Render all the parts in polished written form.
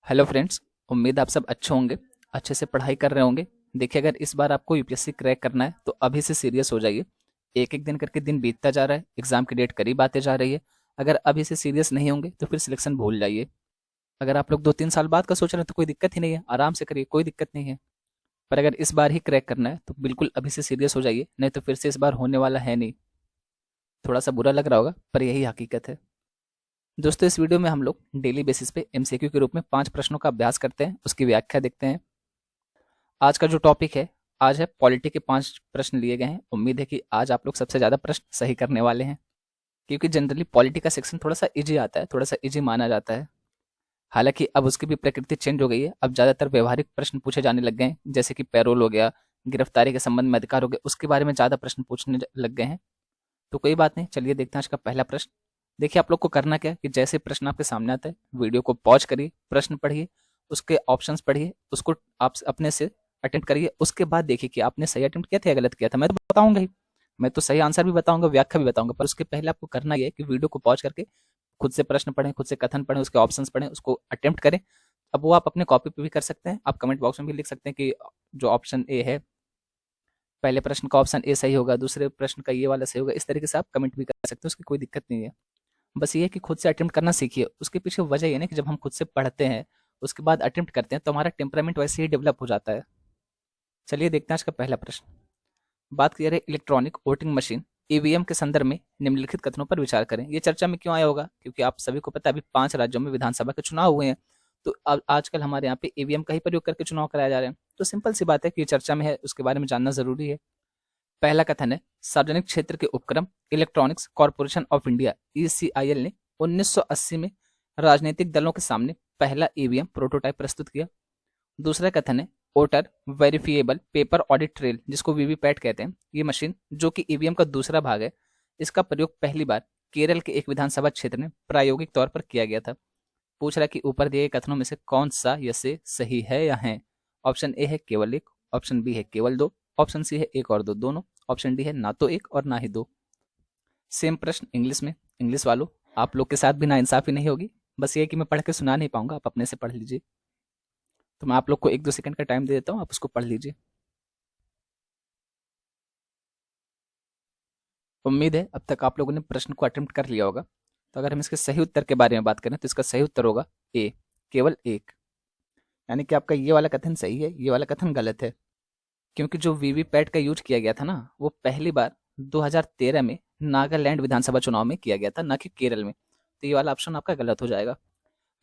Hello friends. उम्मीद आप सब अच्छे होंगे, अच्छे से पढ़ाई कर रहे होंगे। देखिए, अगर इस बार आपको यूपीएससी क्रैक करना है तो अभी से सीरियस हो जाइए। एक एक दिन करके दिन बीतता जा रहा है, एग्जाम की डेट करीब आते जा रही है। अगर अभी से सीरियस नहीं होंगे तो फिर सिलेक्शन भूल जाइए। अगर आप लोग 2-3 साल बाद का सोच रहे हैं तो कोई दिक्कत ही नहीं है, आराम से करिए, कोई दिक्कत नहीं है। पर अगर इस बार ही क्रैक करना है तो बिल्कुल अभी से सीरियस हो जाइए, नहीं तो फिर से इस बार होने वाला है नहीं। थोड़ा सा बुरा लग रहा होगा पर यही हकीकत है। दोस्तों, इस वीडियो में हम लोग डेली बेसिस पे एमसीक्यू के रूप में 5 प्रश्नों का अभ्यास करते हैं, उसकी व्याख्या देखते हैं। आज का जो टॉपिक है, आज है पॉलिटी के 5 प्रश्न लिए गए हैं। उम्मीद है कि आज आप लोग सबसे ज़्यादा प्रश्न सही करने वाले हैं, क्योंकि जनरली पॉलिटी का सेक्शन थोड़ा सा इजी आता है, थोड़ा सा इजी माना जाता है। हालांकि अब उसकी भी प्रकृति चेंज हो गई है, अब ज़्यादातर व्यवहारिक प्रश्न पूछे जाने लग गए हैं, जैसे कि पैरोल हो गया, गिरफ्तारी के संबंध में अधिकार हो गया, उसके बारे में ज़्यादा प्रश्न पूछने लग गए हैं। तो कोई बात नहीं, चलिए देखते हैं आज का पहला प्रश्न। देखिए, आप लोग को करना क्या है कि जैसे प्रश्न आपके सामने आता है, वीडियो को पॉज करिए, प्रश्न पढ़िए, उसके ऑप्शंस पढ़िए, उसको आप अपने से अटेम्प्ट करिए। उसके बाद देखिए कि आपने सही अटेम्प्ट किया था या गलत किया था। मैं तो बताऊंगा ही, मैं तो सही आंसर भी बताऊंगा, व्याख्या भी बताऊंगा, पर उसके पहले आपको करना यह है कि वीडियो को पॉज करके खुद से प्रश्न पढ़ें, खुद से कथन पढ़ें, उसके ऑप्शंस पढ़ें, उसको अटेम्प्ट करें। अब वो आप अपने कॉपी पे भी कर सकते हैं, आप कमेंट बॉक्स में भी लिख सकते हैं कि जो ऑप्शन ए है, पहले प्रश्न का ऑप्शन ए सही होगा, दूसरे प्रश्न का ये वाला सही होगा। इस तरीके से आप कमेंट भी कर सकते हैं, उसकी कोई दिक्कत नहीं है। बस ये है कि खुद से अटेम्प्ट करना सीखिए। उसके पीछे वजह ये ना कि जब हम खुद से पढ़ते हैं, उसके बाद अटेम्प्ट करते हैं, तो हमारा टेम्परामेंट वैसे ही डेवलप हो जाता है। चलिए देखते हैं आज का पहला प्रश्न। बात करें इलेक्ट्रॉनिक वोटिंग मशीन ईवीएम के संदर्भ में, निम्नलिखित कथनों पर विचार करें। ये चर्चा में क्यों आया होगा? क्योंकि आप सभी को पता है अभी 5 राज्यों में विधानसभा के चुनाव हुए हैं। तो अब आजकल हमारे यहाँ पे ईवीएम का ही प्रयोग करके चुनाव कराए जा रहे हैं। तो सिंपल सी बात है कि ये चर्चा में है, उसके बारे में जानना जरूरी है। पहला कथन है, सार्वजनिक क्षेत्र के उपक्रम electronics corporation of India ECIL ने 1980 में राजनीतिक दलों के सामने पहला ईवीएम प्रोटोटाइप प्रस्तुत किया। दूसरा कथन है, voter verifiable paper audit trail, जिसको वीवीपैट कहते हैं, ये मशीन जो कि ईवीएम का दूसरा भाग है, इसका प्रयोग पहली बार केरल के एक विधानसभा क्षेत्र में प्रायोगिक तौर पर किया गया था। पूछ रहा है कि ऊपर दिए गए कथनों में से कौन सा या से सही है या है। ऑप्शन ए है केवल एक, ऑप्शन बी है केवल दो, ऑप्शन सी है एक और दो दोनों, ऑप्शन डी है ना तो एक और ना ही दो। सेम प्रश्न इंग्लिश में। इंग्लिश वालों, आप लोग के साथ भी ना इंसाफी नहीं होगी। बस ये है कि मैं पढ़ के सुना नहीं पाऊंगा, आप अपने से पढ़ लीजिए। तो मैं आप लोग को 1-2 सेकंड का टाइम दे देता हूँ, आप उसको पढ़ लीजिए। उम्मीद है अब तक आप लोगों ने प्रश्न को अटेम्प्ट कर लिया होगा। तो अगर हम इसके सही उत्तर के बारे में बात करें तो इसका सही उत्तर होगा ए, केवल एक। यानी कि आपका ये वाला कथन सही है, ये वाला कथन गलत है। क्योंकि जो वीवीपैट का यूज किया गया था ना, वो पहली बार 2013 में नागालैंड विधानसभा चुनाव में किया गया था, ना कि केरल में। तो ये वाला ऑप्शन आपका गलत हो जाएगा।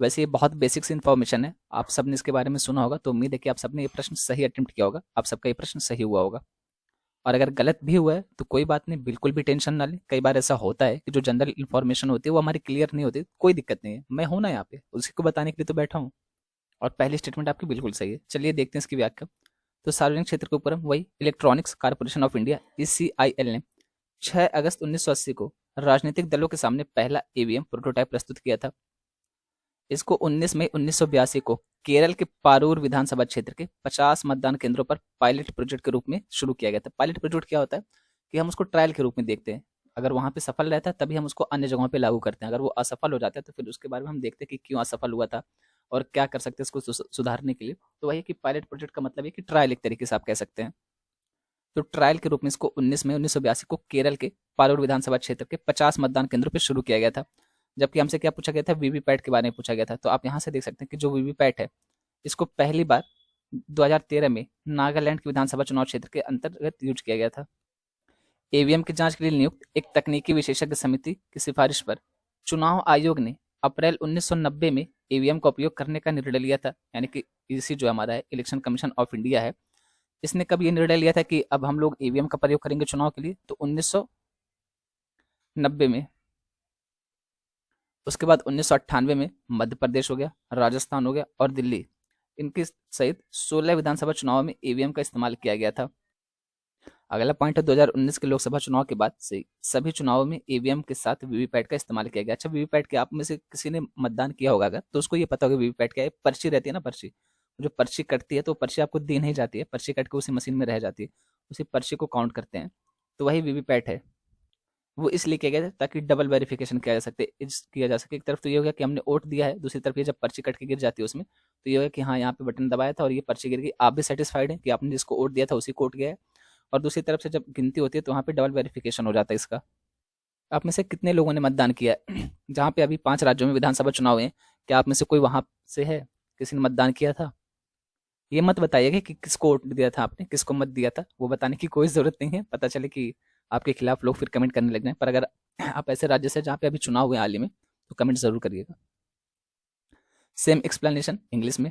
वैसे ये बहुत बेसिक्स इन्फॉर्मेशन है, आप सबने इसके बारे में सुना होगा, तो उम्मीद है कि आप सबने ये प्रश्न सही अटेम्प्ट किया होगा, आप सबका ये प्रश्न सही हुआ होगा। और अगर गलत भी हुआ है तो कोई बात नहीं, बिल्कुल भी टेंशन ना लें। कई बार ऐसा होता है कि जो जनरल इन्फॉर्मेशन होती है वो हमारी क्लियर नहीं होती, कोई दिक्कत नहीं है, मैं हूं ना यहाँ पे, उसी को बताने के लिए तो बैठा हूँ। और पहली स्टेटमेंट आपकी बिल्कुल सही है। चलिए देखते हैं इसकी व्याख्या। तो सार्वजनिक क्षेत्र के ऊपर वही electronics corporation of India ECIL ने 6 अगस्त 1980 को राजनीतिक दलों के सामने पहला ईवीएम प्रोटोटाइप प्रस्तुत किया था। इसको 19 मई 1982 को केरल के पारूर विधानसभा क्षेत्र के 50 मतदान केंद्रों पर पायलट प्रोजेक्ट के रूप में शुरू किया गया था। पायलट प्रोजेक्ट क्या होता है कि हम उसको ट्रायल के रूप में देखते हैं। अगर वहां पे सफल रहता है तभी हम उसको अन्य जगहों पे लागू करते हैं। अगर वो असफल हो जाता है तो फिर उसके बारे में हम देखते हैं कि क्यों असफल हुआ था और क्या कर सकते हैं इसको सुधारने के लिए। तो वही कि पायलट प्रोजेक्ट का मतलब है कि ट्रायल, एक तरीके से आप कह सकते हैं। तो ट्रायल के रूप में इसको 19 मई 1982 को केरल के पारूर विधानसभा क्षेत्र के 50 मतदान केंद्रों पर शुरू किया गया था। जबकि हमसे क्या पूछा गया था? वीवीपैट के बारे में पूछा गया था। तो आप यहाँ से देख सकते हैं कि जो वीवीपैट है, इसको पहली बार 2013 में नागालैंड के विधानसभा चुनाव क्षेत्र के अंतर्गत यूज किया गया था। ईवीएम की जांच के लिए नियुक्त एक तकनीकी विशेषज्ञ समिति की सिफारिश पर चुनाव आयोग ने अप्रैल 1990 में ईवीएम का उपयोग करने का निर्णय लिया था। यानी कि इसी जो हमारा है इलेक्शन कमीशन ऑफ इंडिया है, इसने कब ये निर्णय लिया था कि अब हम लोग ईवीएम का प्रयोग करेंगे चुनाव के लिए? तो 1990 में। उसके बाद 1998 में मध्य प्रदेश हो गया, राजस्थान हो गया और दिल्ली, इनके सहित 16 विधानसभा चुनाव में ईवीएम का इस्तेमाल किया गया था। अगला पॉइंट है, 2019 के लोकसभा चुनाव के बाद से सभी चुनावों में ईवीएम के साथ वीवीपैट का इस्तेमाल किया गया। अच्छा, वीवीपैट के आप में से किसी ने मतदान किया होगा अगर, तो उसको ये पता होगा वीवीपैट क्या है। पर्ची रहती है ना, पर्ची, जो पर्ची कटती है तो पर्ची आपको दी नहीं जाती है, पर्ची कट के उसी मशीन में रह जाती है, उसी पर्ची को काउंट करते हैं। तो वही वीवीपैट है। वो इसलिए किया गया था ताकि डबल वेरिफिकेशन किया जा सके। एक तरफ तो ये हो गया कि हमने वोट दिया है, दूसरी तरफ ये जब पर्ची कट के गिर जाती है उसमें, तो ये हो गया कि हाँ यहाँ पे बटन दबाया था और ये पर्ची गिर गई, आप भी सेटिस्फाइड हैं कि आपने जिसको वोट दिया था उसी को वोट गया है। और दूसरी तरफ से जब गिनती होती है तो वहाँ पे डबल वेरिफिकेशन हो जाता है इसका। आप में से कितने लोगों ने मतदान किया है? जहाँ पे अभी 5 राज्यों में विधानसभा चुनाव हुए हैं, क्या आप में से कोई वहाँ से है? किसी ने मतदान किया था? ये मत बताइएगा कि किसको वोट दिया था आपने, किसको मत दिया था, वो बताने की कोई ज़रूरत नहीं है, पता चले कि आपके खिलाफ लोग फिर कमेंट करने लग जाएँ। पर अगर आप ऐसे राज्य से जहाँ पे अभी चुनाव हुए हाल ही में, तो कमेंट ज़रूर करिएगा। सेम एक्सप्लेनेशन इंग्लिश में।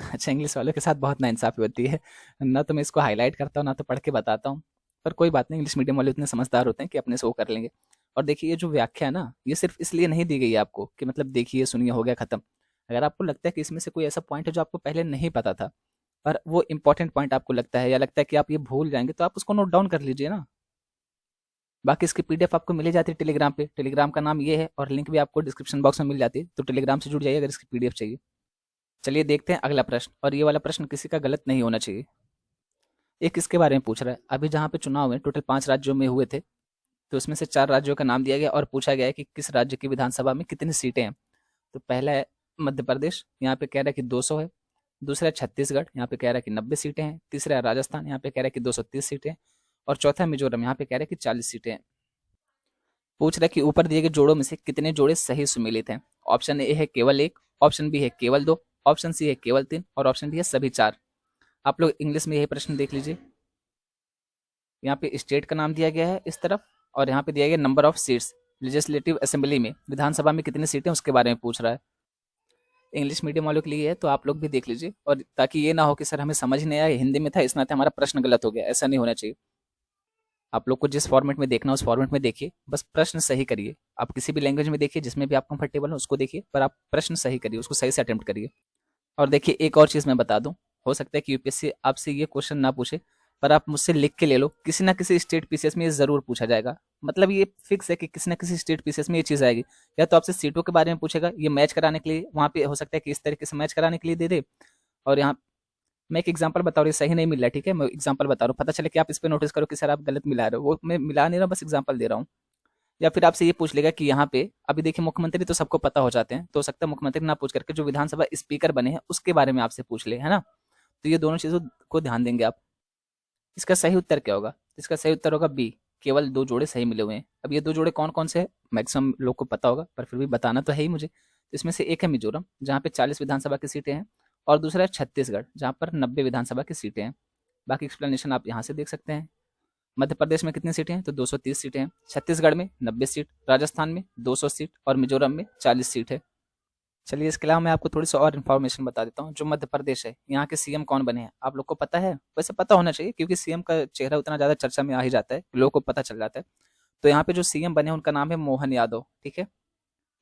अच्छा, इंग्लिश वालों के साथ बहुत नाइंसाफ़ी होती है, ना तो मैं इसको हाइलाइट करता हूँ, ना तो पढ़ के बताता हूँ। पर कोई बात नहीं, इंग्लिश मीडियम वाले इतने समझदार होते हैं कि अपने से वो कर लेंगे। और देखिए, ये जो व्याख्या है ना, ये सिर्फ़ इसलिए नहीं दी गई है आपको कि मतलब देखिए, सुनिए, हो गया खत्म। अगर आपको लगता है कि इसमें से कोई ऐसा पॉइंट है जो आपको पहले नहीं पता था, और वो इम्पोर्टेंट पॉइंट आपको लगता है या लगता है कि आप ये भूल जाएँगे, तो आप उसको नोट डाउन कर लीजिए ना। बाकी इसकी पीडीएफ आपको मिल ही जाती है टेलीग्राम पे, टेलीग्राम का नाम ये है और लिंक भी आपको डिस्क्रिप्शन बॉक्स में मिल जाती है, तो टेलीग्राम से जुड़ जाइए अगर इसकी पीडीएफ चाहिए। चलिए देखते हैं अगला प्रश्न, और ये वाला प्रश्न किसी का गलत नहीं होना चाहिए। एक इसके बारे में पूछ रहा है, अभी जहाँ पे चुनाव हुए टोटल 5 राज्यों में हुए थे, तो उसमें से 4 राज्यों का नाम दिया गया और पूछा गया है कि किस राज्य की विधानसभा में कितनी सीटें हैं। तो पहला है मध्य प्रदेश, यहाँ पे कह रहा है कि 200 है। दूसरा है छत्तीसगढ़, यहाँ पे कह रहा है कि 90 सीटें हैं। तीसरा है राजस्थान, यहाँ पे कह रहा है कि 230 सीटें हैं। और चौथा है मिजोरम, यहाँ पे कह रहा है कि 40 सीटें हैं। पूछ रहा है कि ऊपर दिए गए जोड़ों में से कितने जोड़े सही सुमेलित हैं। ऑप्शन ए है केवल 1, ऑप्शन बी है केवल 2, ऑप्शन सी है केवल 3 और ऑप्शन डी है सभी 4। आप लोग इंग्लिश में यही प्रश्न देख लीजिए। यहाँ पे स्टेट का नाम दिया गया है इस तरफ, और यहाँ पे दिया गया number of seats, legislative assembly में विधानसभा में कितनी सीटें उसके बारे में पूछ रहा है। इंग्लिश मीडियम वालों के लिए है, तो आप लोग भी देख लीजिए, और ताकि ये ना हो कि सर हमें समझ नहीं आया, हिंदी में था इस नाते हमारा प्रश्न गलत हो गया, ऐसा नहीं होना चाहिए। आप लोग को जिस फॉर्मेट में देखना उस फॉर्मेट में देखिए, बस प्रश्न सही करिए। आप किसी भी लैंग्वेज में देखिए, जिसमें भी आप कंफर्टेबल हो उसको देखिए, पर आप प्रश्न सही करिए, उसको सही से अटेम्प्ट करिए। और देखिए, एक और चीज़ मैं बता दूं, हो सकता है कि यूपीएससी आपसे ये क्वेश्चन ना पूछे, पर आप मुझसे लिख के ले लो, किसी ना किसी स्टेट पीसीएस में ये जरूर पूछा जाएगा। मतलब ये फिक्स है कि किसी ना किसी स्टेट पीसीएस में ये चीज़ आएगी। या तो आपसे सीटों के बारे में पूछेगा, ये मैच कराने के लिए, वहाँ पे हो सकता है कि इस तरीके से मैच कराने के लिए दे दे। और यहाँ मैं एक एग्जांपल बता रहा हूँ, ये सही नहीं मिल रहा है, ठीक है, मैं एग्जांपल बता रहा हूँ, पता चले कि आप इस पे नोटिस करो कि सर आप गलत मिला रहे हो, वो मैं मिला नहीं रहा, बस एग्जांपल दे रहा हूँ। या फिर आपसे ये पूछ लेगा कि यहाँ पे अभी देखिए, मुख्यमंत्री तो सबको पता हो जाते हैं, तो हो सकता है मुख्यमंत्री ना पूछ करके जो विधानसभा स्पीकर बने हैं उसके बारे में आपसे पूछ ले, है ना। तो ये दोनों चीजों को ध्यान देंगे आप। इसका सही उत्तर क्या होगा? इसका सही उत्तर होगा बी, केवल 2 जोड़े सही मिले हुए हैं। अब ये 2 जोड़े कौन कौन से हैं, मैक्सिमम लोग को पता होगा, पर फिर भी बताना तो है ही मुझे। तो इसमें से एक है मिजोरम, जहाँ पे 40 विधानसभा की सीटें हैं, और दूसरा है छत्तीसगढ़, जहाँ पर 90 विधानसभा की सीटें हैं। बाकी एक्सप्लेनेशन आप यहाँ से देख सकते हैं। मध्य प्रदेश में कितनी सीटें हैं, तो 230 सीटें हैं। छत्तीसगढ़ में 90 सीट, राजस्थान में 200 सीट और मिजोरम में 40 सीट है। चलिए, इसके अलावा मैं आपको थोड़ी सी और इन्फॉर्मेशन बता देता हूँ। जो मध्य प्रदेश है, यहाँ के सीएम कौन बने हैं आप लोग को पता है? वैसे पता होना चाहिए, क्योंकि सीएम का चेहरा उतना ज़्यादा चर्चा में आ ही जाता है, लोगों को पता चल जाता है। तो यहाँ पे जो सीएम बने हैं उनका नाम है मोहन यादव, ठीक है।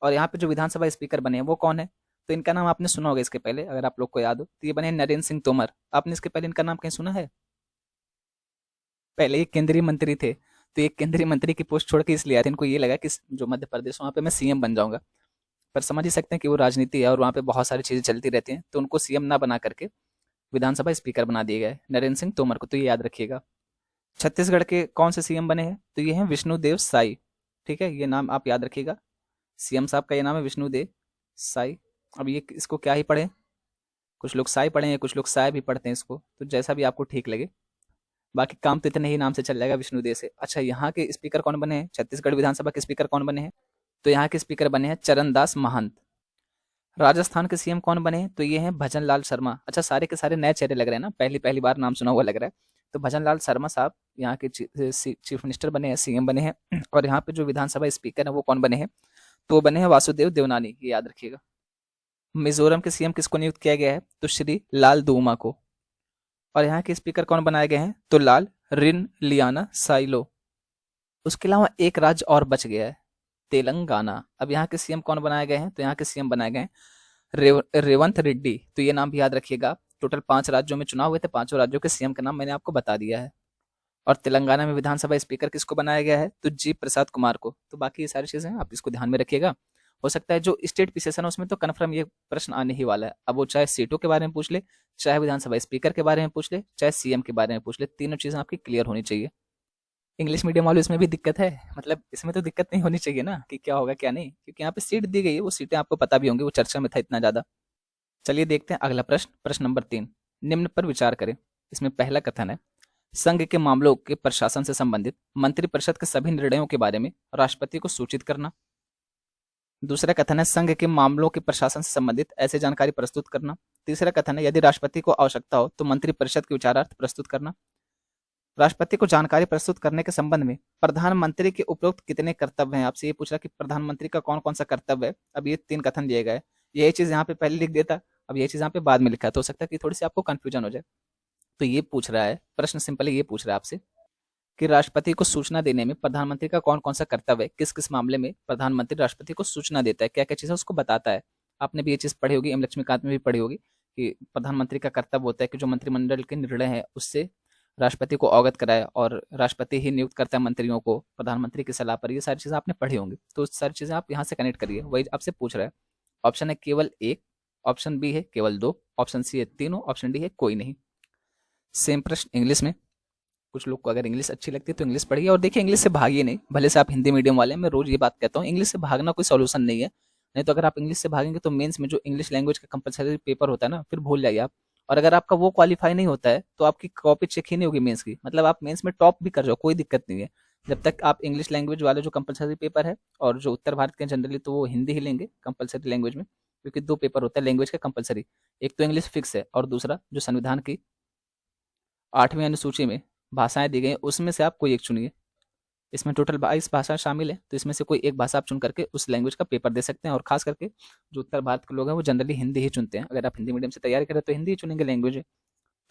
और यहाँ पे जो विधानसभा स्पीकर बने हैं वो कौन है, तो इनका नाम आपने सुना होगा इसके पहले, अगर आप लोग को याद हो, तो ये बने हैं नरेंद्र सिंह तोमर। आपने इसके पहले इनका नाम कहीं सुना है? पहले ये केंद्रीय मंत्री थे, तो ये केंद्रीय मंत्री की पोस्ट छोड़ के इसलिए आए थे, इनको ये लगा कि जो मध्य प्रदेश वहाँ पे मैं सीएम बन जाऊंगा। पर समझ ही सकते हैं कि वो राजनीति है और वहाँ पे बहुत सारी चीज़ें चलती रहती हैं, तो उनको सीएम ना बना करके विधानसभा स्पीकर बना दिया गया है नरेंद्र सिंह तोमर को, तो ये याद रखिएगा। छत्तीसगढ़ के कौन से सीएम बने हैं, तो ये हैं विष्णुदेव साई, ठीक है, ये नाम आप याद रखिएगा। सीएम साहब का ये नाम है विष्णुदेव साई। अब ये इसको क्या ही पढ़े, कुछ लोग साई पढ़े हैं, कुछ लोग साय भी पढ़ते हैं इसको, तो जैसा भी आपको ठीक लगे। बाकी काम तो इतने ही नाम से चल जाएगा विष्णुदेव से। अच्छा, यहाँ के स्पीकर कौन बने हैं, छत्तीसगढ़ विधानसभा के स्पीकर कौन बने हैं, तो यहाँ के स्पीकर बने हैं चरणदास महंत। राजस्थान के सीएम कौन बने हैं, तो ये हैं भजन लाल शर्मा। अच्छा, सारे के सारे नए चेहरे लग रहे हैं ना, पहली पहली बार नाम सुना हुआ लग रहा है। तो भजन लाल शर्मा साहब यहाँ के चीफ मिनिस्टर बने हैं, सीएम बने हैं। और यहाँ पे जो विधानसभा स्पीकर है वो कौन बने हैं, तो वो बने हैं वासुदेव देवनानी, ये याद रखिएगा। मिजोरम के सीएम किसको नियुक्त किया गया है, तो श्री लाल दूमा को। और यहाँ के स्पीकर कौन बनाए गए हैं, तो लाल रिन लियाना साइलो। उसके अलावा एक राज्य और बच गया है, तेलंगाना। अब यहाँ के सीएम कौन बनाए गए हैं, तो यहाँ के सीएम बनाए गए हैं रेवंत रेड्डी, तो ये नाम भी याद रखिएगा। टोटल 5 राज्यों में चुनाव हुए थे, 5 राज्यों के सीएम का नाम मैंने आपको बता दिया है। और तेलंगाना में विधानसभा स्पीकर किसको बनाया गया है, तो जी प्रसाद कुमार को। तो बाकी ये सारी चीजें आप इसको ध्यान में रखिएगा। हो सकता है जो स्टेट पीसेस है ना, उसमें तो कन्फर्म ये प्रश्न आने ही वाला है। अब वो चाहे सीटों के बारे में पूछ ले, चाहे विधानसभा स्पीकर के बारे में पूछ ले, चाहे सीएम के बारे में पूछ ले, तीनों चीजें आपकी क्लियर होनी चाहिए। इंग्लिश मीडियम वालों इसमें भी दिक्कत है, मतलब इसमें तो दिक्कत नहीं होनी चाहिए ना कि क्या होगा क्या नहीं, क्योंकि यहाँ पे सीट दी गई है, वो सीटें आपको पता भी होंगी, वो चर्चा में था इतना ज़्यादा। चलिए देखते हैं अगला प्रश्न, प्रश्न नंबर 3। निम्न पर विचार करें। इसमें पहला कथन है, संघ के मामलों के प्रशासन से संबंधित मंत्रिपरिषद के सभी निर्णयों के बारे में राष्ट्रपति को सूचित करना। दूसरा कथन है, संघ के मामलों के प्रशासन से संबंधित ऐसे जानकारी प्रस्तुत करना। तीसरा कथन है, यदि राष्ट्रपति को आवश्यकता हो तो मंत्रिपरिषद के विचारार्थ प्रस्तुत करना। राष्ट्रपति को जानकारी प्रस्तुत करने के संबंध में प्रधानमंत्री के उपरोक्त कितने कर्तव्य हैं? आपसे ये पूछ रहा कि प्रधानमंत्री का कौन कौन सा कर्तव्य है। अब ये 3 कथन दिए गए, यही चीज यहाँ पे पहले लिख देता, अब ये चीज यहाँ पे बाद में लिखा है, तो हो सकता है कि थोड़ी सी आपको कंफ्यूजन हो जाए। तो ये पूछ रहा है प्रश्न, सिंपली ये पूछ रहा है आपसे कि राष्ट्रपति को सूचना देने में प्रधानमंत्री का कौन कौन सा कर्तव्य है, किस किस मामले में प्रधानमंत्री राष्ट्रपति को सूचना देता है, क्या क्या चीज़ है उसको बताता है। आपने भी ये चीज़ पढ़ी होगी, एम लक्ष्मीकांत में भी पढ़ी होगी कि प्रधानमंत्री का कर्तव्य होता है कि जो मंत्रिमंडल के निर्णय है उससे राष्ट्रपति को अवगत कराए, और राष्ट्रपति ही नियुक्त करता है मंत्रियों को प्रधानमंत्री की सलाह पर। ये सारी चीज़ें आपने पढ़ी होंगी, तो सारी चीज़ें आप यहाँ से कनेक्ट करिए, वही आपसे पूछ रहा है। ऑप्शन है केवल 1, ऑप्शन बी है केवल 2, ऑप्शन सी है तीनों, ऑप्शन डी है कोई नहीं। सेम प्रश्न इंग्लिश में। कुछ लोग को अगर इंग्लिश अच्छी लगती है तो इंग्लिश पढ़िए, और देखिए इंग्लिश से भागिए नहीं, भले से आप हिंदी मीडियम वाले हैं, मैं रोज ये बात कहता हूँ, इंग्लिश से भागना कोई सॉल्यूशन नहीं है। नहीं तो अगर आप इंग्लिश से भागेंगे तो मेंस में जो इंग्लिश लैंग्वेज का कंपलसरी पेपर होता है ना, फिर भूल जाइए आप। और अगर आपका वो क्वालिफाई नहीं होता है तो आपकी कॉपी चेक ही नहीं होगी मेंस की, मतलब आप मेंस में टॉप भी कर जाओ, कोई दिक्कत नहीं है। जब तक आप इंग्लिश लैंग्वेज वाले जो कंपलसरी पेपर है, और जो उत्तर भारत के जनरली तो वो हिंदी ही लेंगे कंपलसरी लैंग्वेज में, क्योंकि 2 पेपर होता है लैंग्वेज का कंपलसरी, एक तो इंग्लिश फिक्स है, और दूसरा जो संविधान की 8वीं अनुसूची में भाषाएं दी गई हैं उसमें से आप कोई एक चुनिए। इसमें टोटल 22 भाषा शामिल है, तो इसमें से कोई एक भाषा आप चुन करके उस लैंग्वेज का पेपर दे सकते हैं। और खास करके जो उत्तर भारत के लोग हैं वो जनरली हिंदी ही चुनते हैं, अगर आप हिंदी मीडियम से तैयारी करें तो हिंदी ही चुनेंगे लैंग्वेज।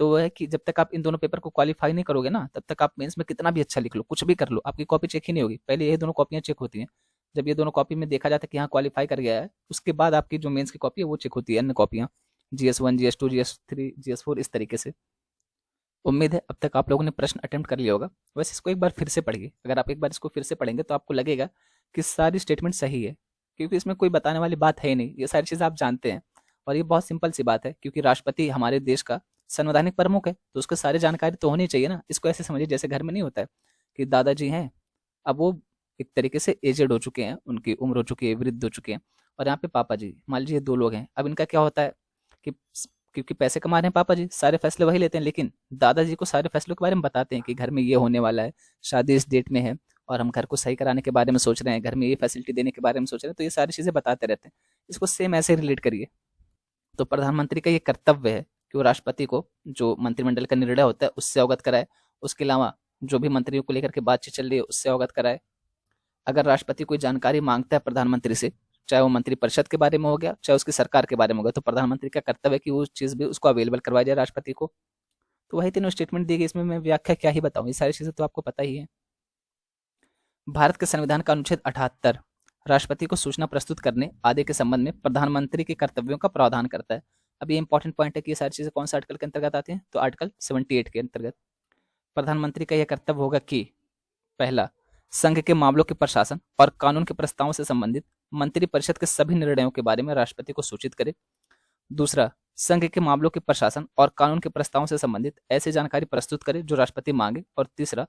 तो वो है कि जब तक आप इन दोनों पेपर को क्वालिफाई नहीं करोगे ना, तब तक आप मेंस में कितना भी अच्छा लिख लो, कुछ भी कर लो, आपकी कॉपी चेक ही नहीं होगी। पहले ये दोनों कॉपियां चेक होती हैं, जब ये दोनों कॉपी में देखा जाता है कि हाँ क्वालिफाई कर गया है, उसके बाद आपकी जो मेंस की कॉपी है वो चेक होती है, अन्य कॉपियां GS1 GS2 GS3 GS4 इस तरीके से। उम्मीद है अब तक आप लोगों ने प्रश्न अटेम्प्ट कर लिया होगा। वैसे इसको एक बार फिर से पढ़िए, अगर आप एक बार इसको फिर से पढ़ेंगे तो आपको लगेगा कि सारी स्टेटमेंट सही है, क्योंकि इसमें कोई बताने वाली बात है ही नहीं, ये सारी चीज़ें आप जानते हैं। और ये बहुत सिंपल सी बात है, क्योंकि राष्ट्रपति हमारे देश का संवैधानिक प्रमुख है, तो उसको सारी जानकारी तो होनी चाहिए ना। इसको ऐसे समझिए जैसे घर में नहीं होता है कि दादाजी हैं, अब वो एक तरीके से एजेड हो चुके हैं, उनकी उम्र हो चुकी है, वृद्ध हो चुके हैं, और यहाँ पे पापा जी, मान लीजिए 2 लोग हैं। अब इनका क्या होता है कि क्योंकि पैसे कमा रहे हैं पापा जी, सारे फैसले वही लेते हैं, लेकिन दादाजी को सारे फैसलों के बारे में बताते हैं कि घर में ये होने वाला है, शादी इस डेट में है, और हम घर को सही कराने के बारे में सोच रहे हैं, घर में ये फैसिलिटी देने के बारे में सोच रहे हैं, तो ये सारी चीज़ें बताते रहते हैं। इसको सेम ऐसे रिलेट करिए। तो प्रधानमंत्री का ये कर्तव्य है कि वो राष्ट्रपति को जो मंत्रिमंडल का निर्णय होता है उससे अवगत कराए, उसके अलावा जो भी मंत्रियों को लेकर के बातचीत चल रही है उससे अवगत कराए। अगर राष्ट्रपति कोई जानकारी मांगता है प्रधानमंत्री से, चाहे वो मंत्रिपरिषद के बारे में हो गया, चाहे उसकी सरकार के बारे में हो गया, तो प्रधानमंत्री का कर्तव्य है कि वो चीज़ भी उसको अवेलेबल करवाई जाए राष्ट्रपति को। तो वही तीनों स्टेटमेंट दी गई, इसमें मैं व्याख्या क्या ही बताऊं, ये सारी चीज़ें तो आपको पता ही है। भारत के संविधान का अनुच्छेद 78 राष्ट्रपति को सूचना प्रस्तुत करने आदि के संबंध में प्रधानमंत्री के कर्तव्यों का प्रावधान करता है। अब ये इंपॉर्टेंट पॉइंट है कि ये सारी चीज़ें कौन सा आर्टिकल के अंतर्गत आती हैं, तो आर्टिकल 78 के अंतर्गत। प्रधानमंत्री का यह कर्तव्य होगा कि पहला, संघ के मामलों के प्रशासन और कानून के प्रस्तावों से संबंधित मंत्रिपरिषद के सभी निर्णयों के बारे में राष्ट्रपति को सूचित करे। दूसरा, संघ के मामलों के प्रशासन और कानून के प्रस्तावों से संबंधित ऐसी जानकारी प्रस्तुत करे जो राष्ट्रपति मांगे। और तीसरा,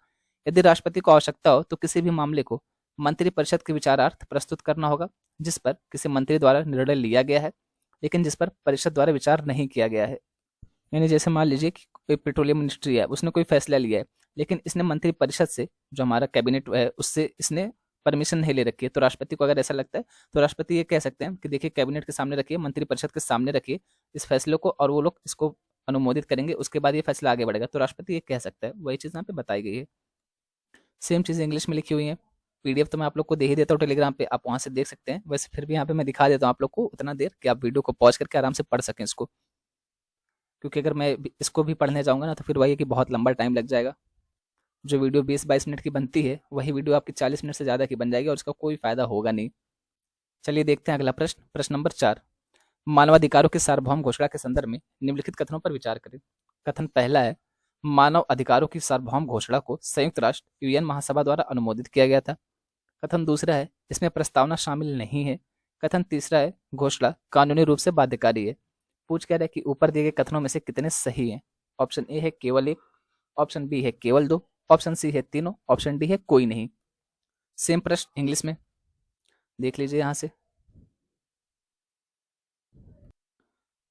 यदि राष्ट्रपति को आवश्यकता हो तो किसी भी मामले को मंत्रिपरिषद के विचारार्थ प्रस्तुत करना होगा जिस पर किसी मंत्री द्वारा निर्णय लिया गया है, लेकिन जिस पर परिषद द्वारा विचार नहीं किया गया है। यानी जैसे मान लीजिए कि कोई पेट्रोलियम मिनिस्ट्री है, उसने कोई फैसला लिया है, लेकिन इसने मंत्रिपरिषद से, जो हमारा कैबिनेट है, उससे इसने परमिशन नहीं ले रखी है, तो राष्ट्रपति को अगर ऐसा लगता है तो राष्ट्रपति ये कह सकते हैं कि देखिए कैबिनेट के सामने रखिए, मंत्रिपरिषद के सामने रखिए इस फैसले को, और वो लोग इसको अनुमोदित करेंगे, उसके बाद ये फैसला आगे बढ़ेगा। तो राष्ट्रपति ये कह सकता है, वही चीज़ यहाँ पे बताई गई है। सेम चीज़ इंग्लिश में लिखी हुई है। पीडीएफ तो मैं आप लोग को दे ही देता हूँ टेलीग्राम पे, आप वहाँ से देख सकते हैं। वैसे फिर भी यहाँ पे मैं दिखा देता हूँ आप लोग को उतना देर कि आप वीडियो को पॉज करके आराम से पढ़ सकें इसको, क्योंकि अगर मैं इसको भी पढ़ने जाऊँगा ना तो फिर वही है कि बहुत लंबा टाइम लग जाएगा। जो वीडियो 20-22 मिनट की बनती है वही वीडियो आपकी 40 मिनट से ज़्यादा की बन जाएगी, और उसका कोई फायदा होगा नहीं। चलिए देखते हैं अगला प्रश्न, प्रश्न नंबर 4। मानवाधिकारों की सार्वभौम घोषणा के संदर्भ में निम्नलिखित कथनों पर विचार करें। कथन पहला है, मानव अधिकारों की सार्वभौम घोषणा को संयुक्त राष्ट्र यूएन महासभा द्वारा अनुमोदित किया गया था। कथन दूसरा है, इसमें प्रस्तावना शामिल नहीं है। कथन तीसरा है, घोषणा कानूनी रूप से बाध्यकारी है। पूछ कह रहा है कि ऊपर दिए गए कथनों में से कितने सही हैं। ऑप्शन ए है केवल 1, ऑप्शन बी है केवल 2, ऑप्शन सी है तीनों, ऑप्शन डी है कोई नहीं। सेम प्रश्न इंग्लिश में देख लीजिए यहाँ से।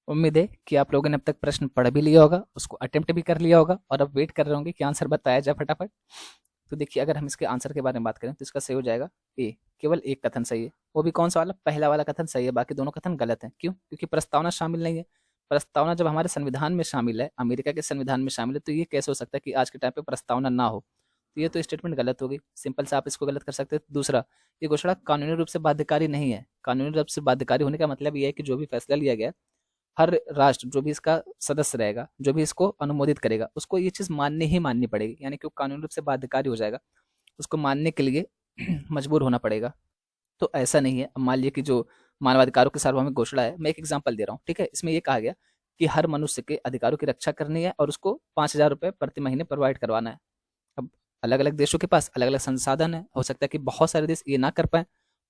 उम्मीद है कि आप लोगों ने अब तक प्रश्न पढ़ भी लिया होगा, उसको अटेम्प्ट भी कर लिया होगा और अब वेट कर रहे होंगे कि आंसर बताया जाए फटाफट। तो देखिए, अगर हम इसके आंसर के बारे में बात करें तो इसका सही हो जाएगा ए। केवल एक कथन सही है, वो भी कौन सा वाला? पहला वाला कथन सही है, बाकी दोनों कथन गलत हैं। क्यों? क्योंकि प्रस्तावना शामिल नहीं है। प्रस्तावना जब हमारे संविधान में शामिल है, अमेरिका के संविधान में शामिल है, तो ये कैसे हो सकता है कि आज के टाइम पे प्रस्तावना ना हो? तो ये तो स्टेटमेंट गलत होगी, सिंपल से आप इसको गलत कर सकते हैं। दूसरा, ये घोषणा कानूनी रूप से बाध्यकारी नहीं है। कानूनी रूप से बाध्यकारी होने का मतलब ये है कि जो भी फैसला लिया गया, हर राष्ट्र जो भी इसका सदस्य रहेगा, जो भी इसको अनुमोदित करेगा, उसको ये चीज माननी ही माननी पड़ेगी, यानी कि वो कानूनी रूप से बाध्यकारी हो जाएगा, उसको मानने के लिए मजबूर होना पड़ेगा। तो ऐसा नहीं है। अब मान लीजिए कि जो मानवाधिकारों की सार्वभौमिक घोषणा है, मैं एक एग्जांपल दे रहा हूँ, ठीक है? इसमें ये कहा गया कि हर मनुष्य के अधिकारों की रक्षा करनी है और उसको 5,000 रुपये प्रति महीने प्रोवाइड करवाना है। अब अलग अलग देशों के पास अलग अलग संसाधन है, हो सकता है कि बहुत सारे देश ये ना कर पाए,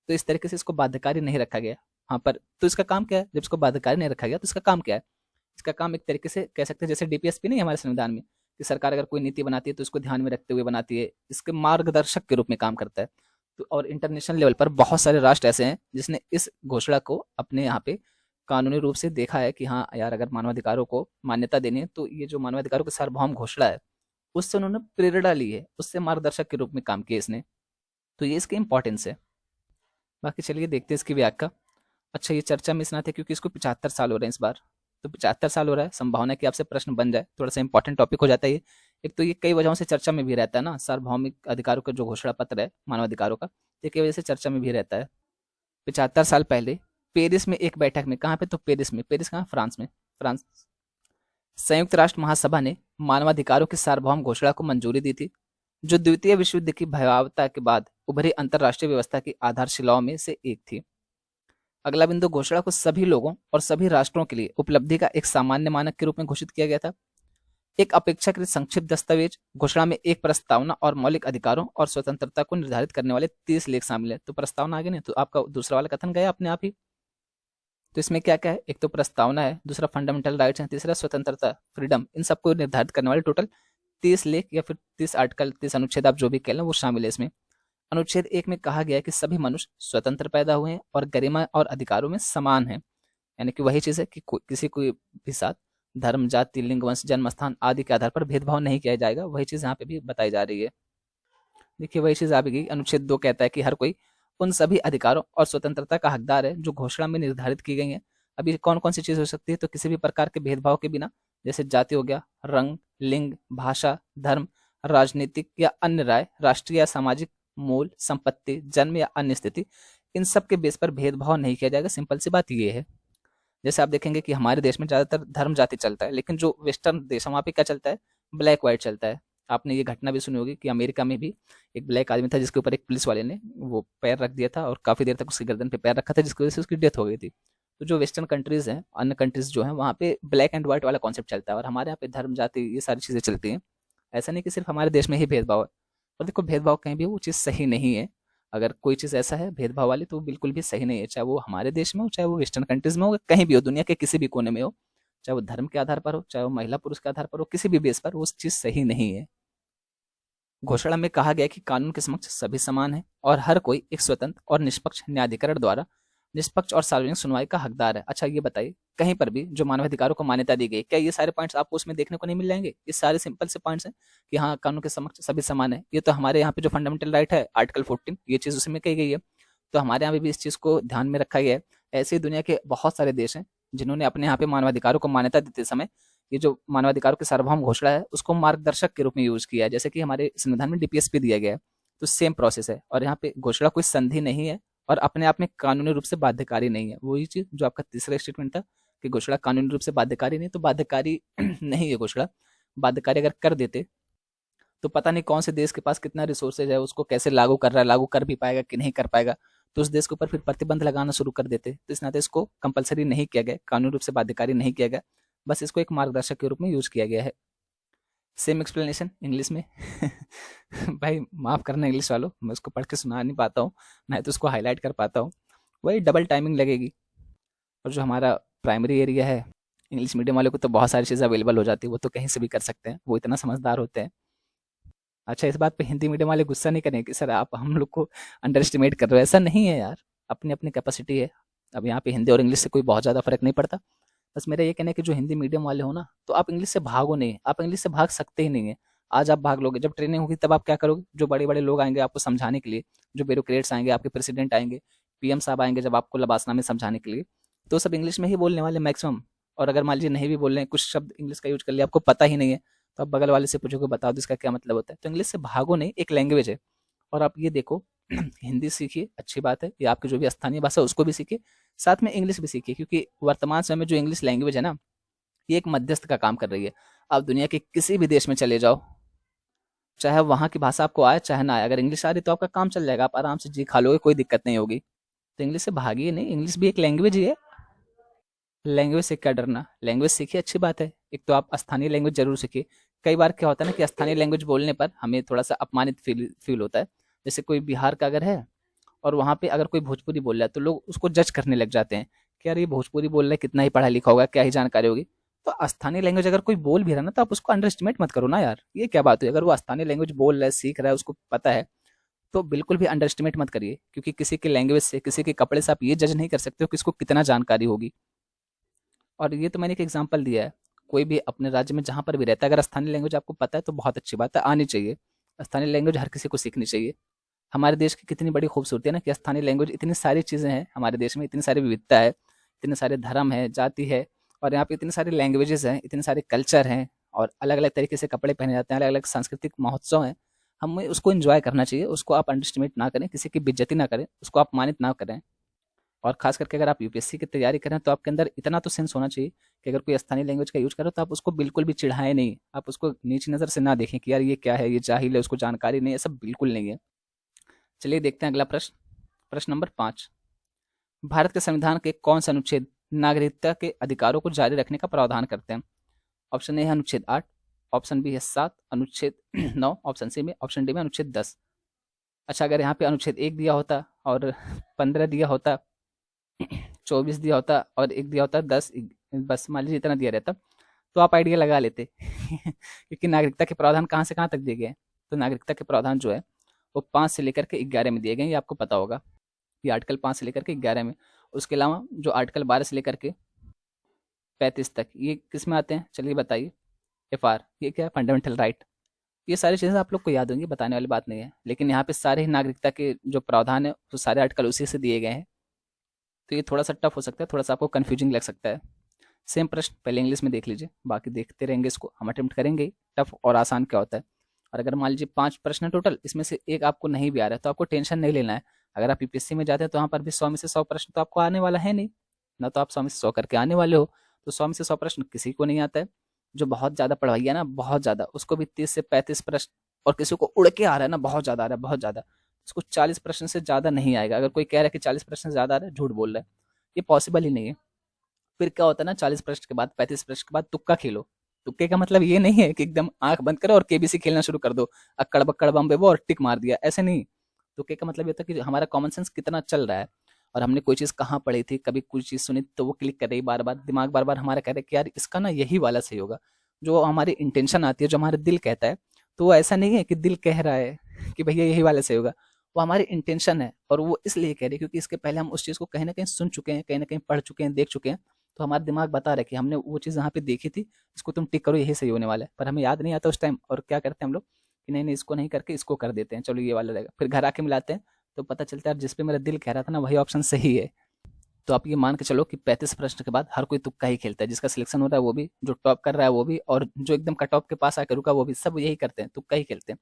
तो इस तरीके से इसको बाध्यकारी नहीं रखा गया। हाँ, पर तो इसका काम क्या है? जब इसको बाध्यकारी नहीं रखा गया तो इसका काम क्या है? इसका काम एक तरीके से कह सकते हैं जैसे डीपीएसपी नहीं है हमारे संविधान में, कि सरकार अगर कोई नीति बनाती है तो इसको ध्यान में रखते हुए बनाती है, इसके मार्गदर्शक के रूप में काम करता है। तो और इंटरनेशनल लेवल पर बहुत सारे राष्ट्र ऐसे हैं जिसने इस घोषणा को अपने यहाँ पे कानूनी रूप से देखा है कि हाँ यार, अगर मानवाधिकारों को मान्यता देनी है तो ये जो मानवाधिकारों की सार्वभौम घोषणा है, उससे उन्होंने प्रेरणा ली है, उससे मार्गदर्शक के रूप में काम किया इसने। तो ये इसकी इंपॉर्टेंस है। बाकी चलिए देखते हैं इसकी व्याख्या। अच्छा, ये चर्चा में इसना थे क्योंकि इसको 75 साल हो रहे हैं इस बार। तो 75 साल हो रहा है, संभावना है कि आपसे प्रश्न बन जाए, थोड़ा सा इंपॉर्टेंट टॉपिक हो जाता है ये। एक तो ये कई वजहों से चर्चा में भी रहता है ना, सार्वभौमिक अधिकारों का जो घोषणा पत्र है मानवाधिकारों का, ये कई वजह से चर्चा में भी रहता है। 75 साल पहले पेरिस में एक बैठक में, कहाँ पे? तो पेरिस में। पेरिस कहाँ? फ्रांस में। फ्रांस। संयुक्त राष्ट्र महासभा ने मानवाधिकारों की सार्वभौम घोषणा को मंजूरी दी थी, जो द्वितीय विश्व युद्ध की भयावहता के बाद उभरी अंतरराष्ट्रीय व्यवस्था की आधारशिलाओं में से एक थी। अगला बिंदु, घोषणा को सभी लोगों और सभी राष्ट्रों के लिए उपलब्धि का एक सामान्य मानक के रूप में घोषित किया गया था। एक अपेक्षाकृत संक्षिप्त दस्तावेज, घोषणा में एक प्रस्तावना और मौलिक अधिकारों और स्वतंत्रता को निर्धारित करने वाले 30 लेख शामिल है। तो प्रस्तावना आगे नहीं, तो आपका दूसरा वाला कथन गया अपने आप ही। तो इसमें क्या क्या है? एक तो प्रस्तावना है, दूसरा फंडामेंटल राइट्स है, तीसरा स्वतंत्रता, फ्रीडम, इन सबको निर्धारित करने वाले टोटल 30 लेख या फिर 30 आर्टिकल, 30 अनुच्छेद, आप जो भी कह लें, वो शामिल है इसमें। अनुच्छेद 1 में कहा गया है कि सभी मनुष्य स्वतंत्र पैदा हुए हैं और गरिमा और अधिकारों में समान हैं। यानी कि वही चीज है कि किसी को भी साथ धर्म, जाति, लिंग, वंश, जन्म स्थान आदि के आधार पर भेदभाव नहीं किया जाएगा। वही चीज यहाँ पे भी बताई जा रही है। देखिए, वही चीज आ भी गई। अनुच्छेद 2 कहता है कि हर कोई उन सभी अधिकारों और स्वतंत्रता का हकदार है जो घोषणा में निर्धारित की गई है। अभी कौन कौन सी चीज हो सकती है? तो किसी भी प्रकार के भेदभाव के बिना, जैसे जाति हो गया, रंग, लिंग, भाषा, धर्म, राजनीतिक या अन्य राय, राष्ट्रीय या सामाजिक मूल, संपत्ति, जन्म या अन्य स्थिति, इन सब के बेस पर भेदभाव नहीं किया जाएगा। सिंपल सी बात ये है। जैसे आप देखेंगे कि हमारे देश में ज्यादातर धर्म जाति चलता है, लेकिन जो वेस्टर्न देश है वहाँ पे क्या चलता है? ब्लैक व्हाइट चलता है। आपने ये घटना भी सुनी होगी कि अमेरिका में भी एक ब्लैक आदमी था जिसके ऊपर एक पुलिस वाले ने वो पैर रख दिया था और काफी देर तक उसकी गर्दन पे पैर रखा था, जिसकी वजह से उसकी डेथ हो गई थी। तो जो वेस्टर्न कंट्रीज हैं, अन्य कंट्रीज जो हैं, वहाँ पे ब्लैक एंड व्हाइट वाला कॉन्सेप्ट चलता है और हमारे यहाँ पे धर्म, जाति, ये सारी चीजें चलती हैं। ऐसा नहीं कि सिर्फ हमारे देश में ही भेदभाव है। और देखो, भेदभाव कहीं भी हो, वो चीज़ सही नहीं है। अगर कोई चीज़ ऐसा है भेदभाव वाली, तो वो बिल्कुल भी सही नहीं है, चाहे वो हमारे देश में हो, चाहे वो वेस्टर्न कंट्रीज में हो, कहीं भी हो, दुनिया के किसी भी कोने में हो, चाहे वो धर्म के आधार पर हो, चाहे वो महिला पुरुष के आधार पर हो, किसी भी बेस पर, वो चीज़ सही नहीं है। घोषणा में कहा गया कि कानून के समक्ष सभी समान हैं और हर कोई एक स्वतंत्र और निष्पक्ष न्यायाधिकरण द्वारा निष्पक्ष और सार्वजनिक सुनवाई का हकदार है। अच्छा, ये बताइए, कहीं पर भी जो मानवाधिकारों को मान्यता दी गई, क्या ये सारे पॉइंट्स आपको उसमें देखने को नहीं मिल जाएंगे? ये सारे सिंपल से पॉइंट्स हैं कि हाँ, कानून के समक्ष सभी समान है। ये तो हमारे यहाँ पे जो फंडामेंटल राइट है, आर्टिकल 14, ये चीज़ उसमें कही गई है। तो हमारे यहाँ भी इस चीज़ को ध्यान में रखा गया है। ऐसे ही दुनिया के बहुत सारे देश हैं जिन्होंने अपने यहाँ पे मानवाधिकारों को मान्यता देते समय ये जो मानवाधिकारों की सार्वभौम घोषणा है उसको मार्गदर्शक के रूप में यूज किया है। जैसे कि हमारे संविधान में डीपीएसपी दिया गया है, तो सेम प्रोसेस है। और यहाँ पे घोषणा कोई संधि नहीं है और अपने आप में कानूनी रूप से बाध्यकारी नहीं है। वही चीज जो आपका तीसरा स्टेटमेंट था कि घोषणा कानूनी रूप से बाध्यकारी नहीं, तो बाध्यकारी नहीं है घोषणा। बाध्यकारी अगर कर देते तो पता नहीं कौन से देश के पास कितना रिसोर्सेज है, उसको कैसे लागू कर रहा है, लागू कर भी पाएगा कि नहीं कर पाएगा, तो उस देश के ऊपर फिर प्रतिबंध लगाना शुरू कर देते। तो इस नाते इसको कंपलसरी नहीं किया गया, कानूनी रूप से बाध्यकारी नहीं किया गया, बस इसको एक मार्गदर्शक के रूप में यूज किया गया है। सेम एक्सप्लेनेशन इंग्लिश में। भाई माफ करना इंग्लिश वालों, मैं उसको पढ़ के सुना नहीं पाता हूँ, ना तो उसको हाईलाइट कर पाता हूँ, वही डबल टाइमिंग लगेगी। और जो हमारा प्राइमरी एरिया है, इंग्लिश मीडियम वाले को तो बहुत सारी चीज़ें अवेलेबल हो जाती है, वो तो कहीं से भी कर सकते हैं, वो इतना समझदार होते हैं। अच्छा, इस बात पे हिंदी मीडियम वाले गुस्सा नहीं करेंगे कि सर आप हम लोग को अंडर एस्टिमेट कर रहे हो? ऐसा नहीं है यार, अपनी अपनी कैपेसिटी है। अब यहाँ पे हिंदी और इंग्लिश से कोई बहुत ज़्यादा फर्क नहीं पड़ता। बस मेरा ये कहना है कि जो हिंदी मीडियम वाले हो ना, तो आप इंग्लिश से भागो नहीं, आप इंग्लिश से भाग सकते ही नहीं है। आज आप भाग लोगे, जब ट्रेनिंग होगी तब आप क्या करोगे? जो बड़े बड़े लोग आएंगे आपको समझाने के लिए, जो ब्यूरोक्रेट्स आएंगे, आपके प्रेसिडेंट आएंगे, पीएम साहब आएंगे जब आपको लबासना में समझाने के लिए, तो सब इंग्लिश में ही बोलने वाले मैक्सिमम। और अगर मान लीजिए नहीं भी बोल रहे हैं, कुछ शब्द इंग्लिश का यूज कर लिया, आपको पता ही नहीं है, तो आप बगल वाले से पूछोगे बता दो इसका क्या मतलब होता है। तो इंग्लिश से भागो नहीं, एक लैंग्वेज है। और आप ये देखो, हिंदी सीखिए, अच्छी बात है, या आपकी जो भी स्थानीय भाषा है उसको भी सीखिए, साथ में इंग्लिश भी सीखिए, क्योंकि वर्तमान समय में जो इंग्लिश लैंग्वेज है ना, ये एक मध्यस्थ का काम कर रही है। आप दुनिया के किसी भी देश में चले जाओ, चाहे वहाँ की भाषा आपको आए चाहे ना आए, अगर इंग्लिश आ रही तो आपका काम चल जाएगा, आप आराम से जी खा लोगे, कोई दिक्कत नहीं होगी। तो इंग्लिश से भागिए नहीं, इंग्लिश भी एक लैंग्वेज ही है। लैंग्वेज से क्या डरना, लैंग्वेज सीखिए, अच्छी बात है। एक तो आप स्थानीय लैंग्वेज जरूर सीखिए। कई बार क्या होता है ना कि स्थानीय लैंग्वेज बोलने पर हमें थोड़ा सा अपमानित फील होता है। जैसे कोई बिहार का अगर है और वहाँ पे अगर कोई भोजपुरी बोल रहा है, तो लोग उसको जज करने लग जाते हैं कि यार ये भोजपुरी बोल रहा है, कितना ही पढ़ा लिखा होगा, क्या ही जानकारी होगी। तो स्थानीय लैंग्वेज अगर कोई बोल भी रहा है ना, तो आप उसको अंडर एस्टिमेट मत करो ना यार, ये क्या बात हुई? अगर वो स्थानीय लैंग्वेज बोल रहा है, सीख रहा है, उसको पता है, तो बिल्कुल भी अंडर एस्टिमेट मत करिए, क्योंकि किसी के लैंग्वेज से, किसी के कपड़े से आप ये जज नहीं कर सकते हो कि इसको कितना जानकारी होगी। और ये तो मैंने एक एग्जांपल दिया है। कोई भी अपने राज्य में जहाँ पर भी रहता है, अगर स्थानीय लैंग्वेज आपको पता है तो बहुत अच्छी बात है, आनी चाहिए। स्थानीय लैंग्वेज हर किसी को सीखनी चाहिए। हमारे देश की कितनी बड़ी खूबसूरती है ना कि स्थानीय लैंग्वेज, इतनी सारी चीज़ें हैं हमारे देश में, इतनी सारी विविधता है, इतने सारे धर्म है, जाति है, और यहाँ पे इतनी सारी लैंग्वेजेस हैं, इतने सारे कल्चर हैं, और अलग अलग तरीके से कपड़े पहने जाते हैं, अलग अलग सांस्कृतिक महोत्सव हैं। हमें उसको एंजॉय करना चाहिए, उसको आप अंडर एस्टिमेट ना करें, किसी की बेइज्जती ना करें, उसको अपमानित ना करें। और खास करके अगर आप यूपीएससी की तैयारी करें, तो आपके अंदर इतना तो सेंस होना चाहिए कि अगर कोई स्थानीय लैंग्वेज का यूज करो तो आप उसको बिल्कुल भी चिढ़ाएं नहीं, आप उसको नीची नज़र से ना देखें कि यार ये क्या है, ये जाहिल है, उसको जानकारी नहीं है, सब बिल्कुल नहीं है। चलिए देखते हैं अगला प्रश्न। प्रश्न नंबर 5। भारत के संविधान के कौन से अनुच्छेद नागरिकता के अधिकारों को जारी रखने का प्रावधान करते हैं? ऑप्शन ए है अनुच्छेद 8, ऑप्शन बी है 7, अनुच्छेद 9, ऑप्शन सी में, ऑप्शन डी में अनुच्छेद 10। अच्छा, अगर यहाँ पे अनुच्छेद 1 दिया होता और 15 दिया होता, 24 दिया होता और एक दिया होता 10, बस मान लीजिए इतना दिया रहता, तो आप आइडिया लगा लेते क्योंकि नागरिकता के प्रावधान कहाँ से कहाँ तक दिए गए हैं। तो नागरिकता के प्रावधान जो है वो 5 से लेकर के 11 में दिए गए हैं, ये आपको पता होगा। ये आर्टिकल 5 से लेकर के 11 में। उसके अलावा जो आर्टिकल 12 से लेकर के 35 तक, ये किस में आते हैं? चलिए बताइए। FR, ये क्या है? Fundamental right. ये सारी चीज़ें आप लोग को याद होंगी, बताने वाली बात नहीं है, लेकिन यहाँ पे सारे ही नागरिकता के जो प्रावधान है वो सारे आर्टिकल उसी से दिए गए हैं। तो ये थोड़ा सा टफ हो सकता है, थोड़ा सा आपको कन्फ्यूजिंग लग सकता है। सेम प्रश्न पहले इंग्लिश में देख लीजिए, बाकी देखते रहेंगे इसको, हम अटेम्प्ट करेंगे टफ और आसान क्या होता है। और अगर मान लीजिए 5 प्रश्न है टोटल, इसमें से एक आपको नहीं भी आ रहा है तो आपको टेंशन नहीं लेना है। अगर आप यूपीएससी में जाते हैं तो वहाँ पर भी 100 में से 100 प्रश्न तो आपको आने वाला है नहीं, ना तो आप 100 में से 100 करके आने वाले हो। तो 100 में से 100 प्रश्न किसी को नहीं आता है। जो बहुत ज़्यादा पढ़वाइया ना, बहुत ज़्यादा, उसको भी 30 से 35 प्रश्न, और किसी को उड़ के आ रहा है ना, बहुत ज़्यादा आ रहा है, बहुत ज़्यादा, उसको 40 प्रश्न से ज़्यादा नहीं आएगा। अगर कोई कह रहा है कि 40 प्रश्न से ज़्यादा आ रहा है, झूठ बोल रहा है, ये पॉसिबल ही नहीं है। फिर क्या होता है ना, 40 प्रश्न के बाद, 35 प्रश्न के बाद तुक्का खेलो। तुक्के का मतलब ये नहीं है कि एकदम आंख बंद करो और केबीसी खेलना शुरू कर दो, अक्कड़ बक्कड़ बम बेबो और टिक मार दिया, ऐसे नहीं। तुक्के का मतलब ये होता है कि हमारा कॉमन सेंस कितना चल रहा है, और हमने कोई चीज़ कहाँ पढ़ी थी, कभी कुछ चीज़ सुनी तो वो क्लिक कर रही बार बार, दिमाग बार बार हमारा कह रहा है कि यार इसका ना यही वाला सही होगा। जो हमारी इंटेंशन आती है, जो हमारा दिल कहता है, तो वो ऐसा नहीं है कि दिल कह रहा है कि भैया यही वाला सही होगा। वो हमारी इंटेंशन है, और वो इसलिए कह रही है क्योंकि इसके पहले हम उस चीज़ को कहीं ना कहीं सुन चुके हैं, कहीं ना कहीं पढ़ चुके हैं, देख चुके हैं। तो हमारा दिमाग बता रहा है कि हमने वो चीज़ यहाँ पे देखी थी, इसको तुम टिक करो, यही सही होने वाला है। पर हमें याद नहीं आता उस टाइम, और क्या करते हैं हम लोग कि नहीं नहीं, इसको नहीं करके इसको कर देते हैं, चलो ये वाला रहेगा। फिर घर आके मिलाते हैं तो पता चलता है जिस पे मेरा दिल कह रहा था ना, वही ऑप्शन सही है। तो आप ये मान के चलो कि 35 प्रश्न के बाद हर कोई तुक्का ही खेलता है, जिसका सिलेक्शन हो रहा है वो भी, जो टॉप कर रहा है वो भी, और जो एकदम कट ऑफ के पास आकर रुका वो भी, सब यही करते हैं, तुक्का ही खेलते हैं।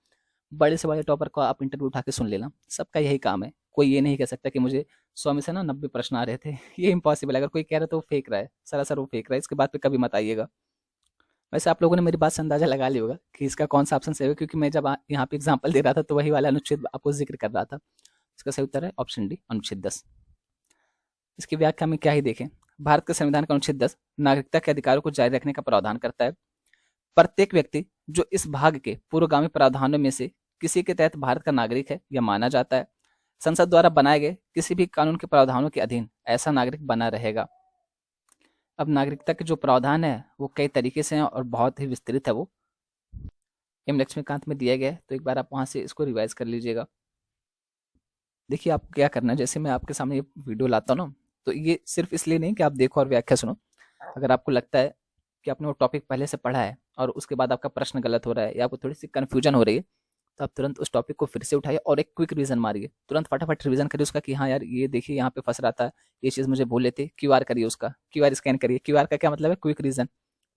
बड़े से बड़े टॉपर को आप इंटरव्यू उठा के सुन लेना, सबका यही काम है। कोई ये नहीं कह सकता कि मुझे 100 में से ना 90 प्रश्न आ रहे थे ये इम्पॉसिबल है। अगर कोई कह रहा है तो वो फेंक रहा है, सरासर वो फेंक रहा है, इसके बाद पे कभी मत आइएगा। वैसे आप लोगों ने मेरी बात से अंदाजा लगा लिया होगा कि इसका कौन सा ऑप्शन सही है, क्योंकि मैं जब यहाँ पे एग्जाम्पल दे रहा था तो वही वाला अनुच्छेद आपको जिक्र कर रहा था। इसका सही उत्तर है ऑप्शन डी, अनुच्छेद 10। इसकी व्याख्या में क्या ही देखें। भारत के संविधान का अनुच्छेद 10 नागरिकता के अधिकारों को जारी रखने का प्रावधान करता है। प्रत्येक व्यक्ति जो इस भाग के पूर्वगामी प्रावधानों में से किसी के तहत भारत का नागरिक है या माना जाता है, संसद द्वारा बनाए गए किसी भी कानून के प्रावधानों के अधीन ऐसा नागरिक बना रहेगा। अब नागरिकता के जो प्रावधान है वो कई तरीके से हैं और बहुत ही विस्तृत है वो। एम लक्ष्मीकांत में दिया गया है, तो एक बार आप वहाँ से इसको रिवाइज कर लीजिएगा। देखिए आपको क्या करना है, जैसे मैं आपके सामने ये वीडियो लाता हूँ ना, तो ये सिर्फ इसलिए नहीं कि आप देखो और व्याख्या सुनो। अगर आपको लगता है कि आपने वो टॉपिक पहले से पढ़ा है और उसके बाद आपका प्रश्न गलत हो रहा है या आपको थोड़ी सी कन्फ्यूजन हो रही है, तो आप तुरंत उस टॉपिक को फिर से उठाइए और एक क्विक रिवीजन मारिए। तुरंत फटाफट रिवीजन करिए उसका कि हाँ यार ये देखिए यहाँ पे फंस रहा था, ये चीज़ मुझे भूल लेते। क्यूआर करिए, उसका क्यूआर स्कैन करिए। क्यूआर का क्या मतलब है? Quick revision.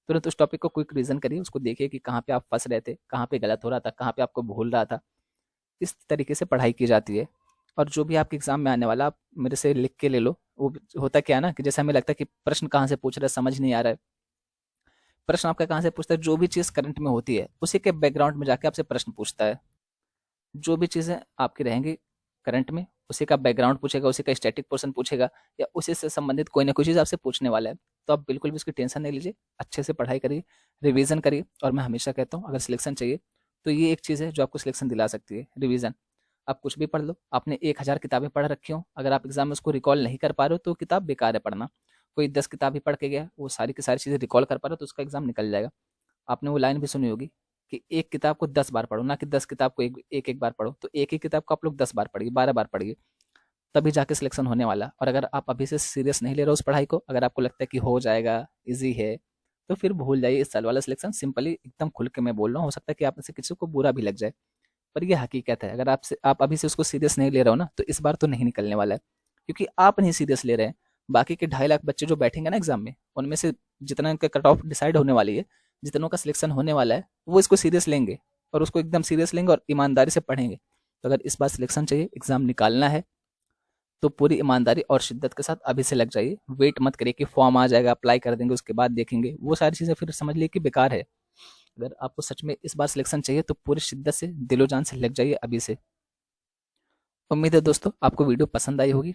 तुरंत उस टॉपिक को क्विक रिवीजन करिए, उसको देखिए कि कहाँ पे आप फंस रहे थे, कहाँ पे गलत हो रहा था, कहाँ पे आपको भूल रहा था। इस तरीके से पढ़ाई की जाती है। और जो भी आपके एग्जाम में आने वाला, आप मेरे से लिख के ले लो। वो होता क्या है ना, कि जैसे हमें लगता है कि प्रश्न कहाँ से पूछ रहा है, समझ नहीं आ रहा है। प्रश्न आपका कहाँ से पूछता है? जो भी चीज़ करंट में होती है उसी के बैकग्राउंड में जाके आपसे प्रश्न पूछता है। जो भी चीज़ें आपकी रहेंगी करंट में, उसी का बैकग्राउंड पूछेगा, उसी का स्टैटिक पोर्शन पूछेगा, या उसी से संबंधित कोई ना कोई चीज़ आपसे पूछने वाला है। तो आप बिल्कुल भी उसकी टेंशन नहीं लीजिए, अच्छे से पढ़ाई करिए, रिवीजन करिए। और मैं हमेशा कहता हूँ, अगर सिलेक्शन चाहिए तो ये एक चीज़ है जो आपको सिलेक्शन दिला सकती है, रिवीजन। आप कुछ भी पढ़ लो, आपने 1000 किताबें पढ़ रखी हो, अगर आप एग्जाम में उसको रिकॉल नहीं कर पा रहे हो तो किताब बेकार है पढ़ना। कोई 10 किताब ही पढ़ के गया, वो सारी की सारी चीज़ें रिकॉल कर पा रहे हो तो उसका एग्जाम निकल जाएगा। आपने वो लाइन भी सुनी होगी कि एक किताब को 10 बार पढ़ो, ना कि 10 किताब को एक एक बार पढ़ो। तो एक ही किताब को आप लोग 10 बार पढ़िए, 12 बार पढ़िए, तभी जाके सिलेक्शन होने वाला। और अगर आप अभी से सीरियस नहीं ले रहे हो उस पढ़ाई को, अगर आपको लगता है कि हो जाएगा, ईजी है, तो फिर भूल जाइए इस साल वाला सिलेक्शन। सिंपली एकदम खुल के मैं बोल रहा हूँ, हो सकता है कि आप में से किसी को बुरा भी लग जाए, पर ये हकीकत है। अगर आप अभी से उसको सीरियस नहीं ले रहे हो ना, तो इस बार तो नहीं निकलने वाला है, क्योंकि आप नहीं सीरियस ले रहे हैं। बाकी के 2.5 लाख बच्चे जो बैठेंगे ना एग्जाम में, उनमें से जितना इनका कट ऑफ डिसाइड होने वाली है, जितनों का सिलेक्शन होने वाला है, वो इसको सीरियस लेंगे और उसको एकदम सीरियस लेंगे और ईमानदारी से पढ़ेंगे। तो अगर इस बार सिलेक्शन चाहिए, एग्जाम निकालना है, तो पूरी ईमानदारी और शिद्दत के साथ अभी से लग जाइए। वेट मत करिए कि फॉर्म आ जाएगा, अप्लाई कर देंगे, उसके बाद देखेंगे। वो सारी चीज़ें फिर समझ लीजिए कि बेकार है। अगर आपको सच में इस बार सिलेक्शन चाहिए तो पूरी शिद्दत से, दिलो जान से लग जाइए अभी से। उम्मीद है दोस्तों आपको वीडियो पसंद आई होगी।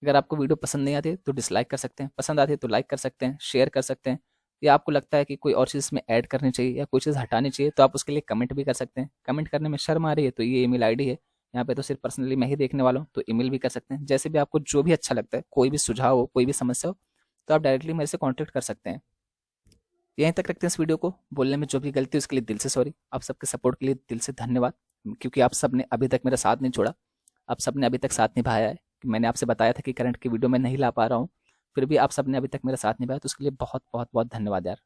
अगर आपको वीडियो पसंद नहीं आती तो डिसलाइक कर सकते हैं, पसंद आती है तो लाइक कर सकते हैं, शेयर कर सकते हैं। या आपको लगता है कि कोई और चीज़ इसमें ऐड करनी चाहिए या कोई चीज़ हटानी चाहिए, तो आप उसके लिए कमेंट भी कर सकते हैं। कमेंट करने में शर्म आ रही है तो ये ईमेल आईडी है, यहाँ पे तो सिर्फ पर्सनली मैं ही देखने वाला हूँ, तो ईमेल भी कर सकते हैं। जैसे भी आपको जो भी अच्छा लगता है, कोई भी सुझाव हो, कोई भी समस्या हो, तो आप डायरेक्टली मेरे से कॉन्टैक्ट कर सकते हैं। यहीं तक रखते हैं इस वीडियो को। बोलने में जो भी गलती है उसके लिए दिल से सॉरी। आप सबके सपोर्ट के लिए दिल से धन्यवाद, क्योंकि आप सब ने अभी तक मेरा साथ नहीं छोड़ा। आप सब ने अभी तक साथ निभाया है। मैंने आपसे बताया था कि करंट की वीडियो मैं नहीं ला पा रहा हूँ, फिर भी आप सब ने अभी तक मेरा साथ निभाया, तो उसके लिए बहुत बहुत बहुत धन्यवाद यार।